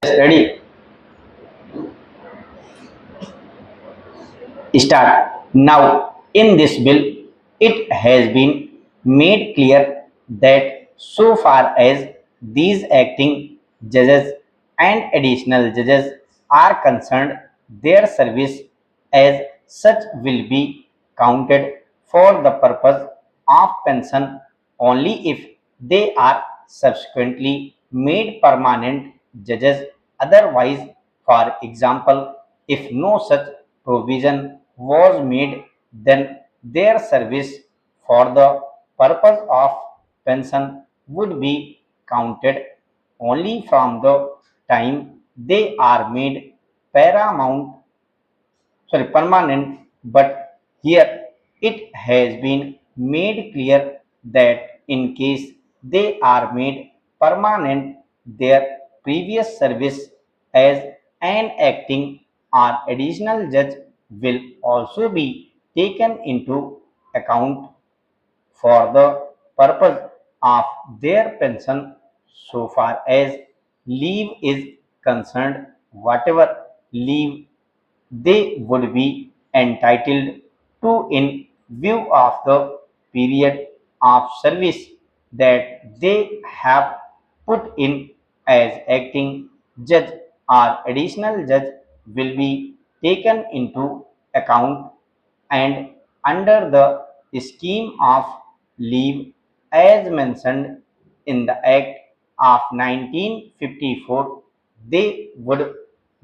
Ready? Start. Now, in this bill, it has been made clear that so far as these acting judges and additional judges are concerned, their service as such will be counted for the purpose of pension only if they are subsequently made permanent judges. Otherwise, for example, if no such provision was made, then their service for the purpose of pension would be counted only from the time they are made paramount permanent, but here it has been made clear that in case they are made permanent, their previous service as an acting or additional judge will also be taken into account for the purpose of their pension. So far as leave is concerned, whatever leave they would be entitled to in view of the period of service that they have put in as acting judge or additional judge will be taken into account, and under the scheme of leave as mentioned in the Act of 1954, they would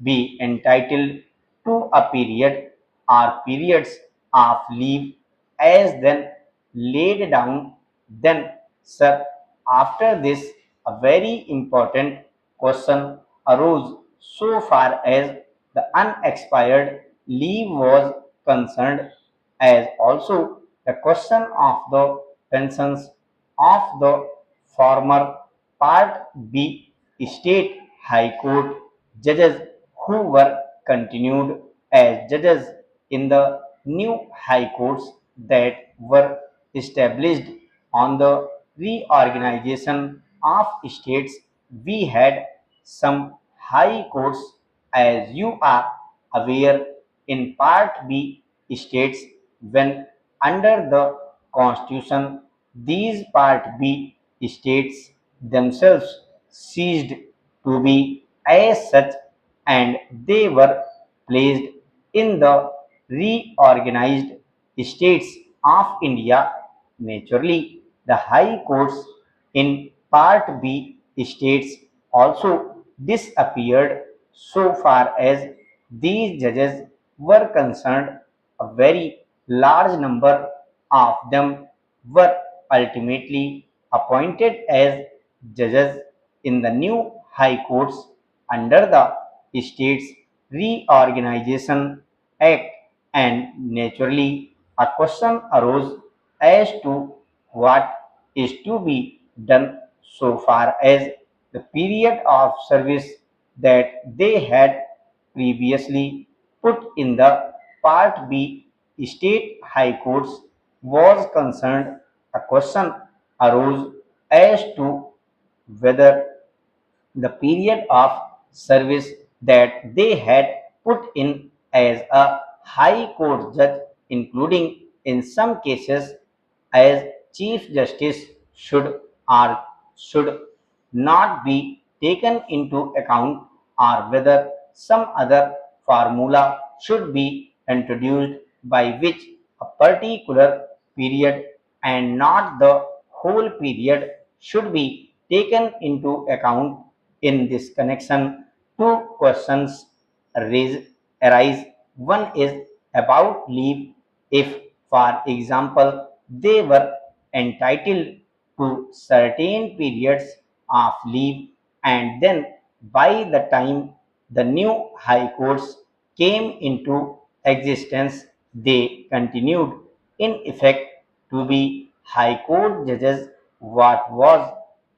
be entitled to a period or periods of leave as then laid down. Then, sir, after this, a very important question arose so far as the unexpired leave was concerned, as also the question of the pensions of the former Part B state high court judges who were continued as judges in the new high courts that were established on the reorganization of states. We had some high courts, as you are aware, in Part B states. When under the constitution these Part B states themselves ceased to be as such, and they were placed in the reorganized states of India. Naturally, the high courts in Part B states also disappeared. So far as these judges were concerned, a very large number of them were ultimately appointed as judges in the new high courts under the States Reorganization Act, and naturally a question arose as to what is to be done so far as the period of service that they had previously put in the Part B state high courts was concerned. A question arose as to whether the period of service that they had put in as a high court judge, including in some cases as chief justice, should or should not be taken into account, or whether some other formula should be introduced by which a particular period and not the whole period should be taken into account. In this connection, two questions arise. One is about leave. If, for example, they were entitled to certain periods of leave, and then by the time the new high courts came into existence, they continued in effect to be high court judges. What was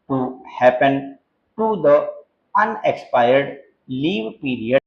to happen to the unexpired leave period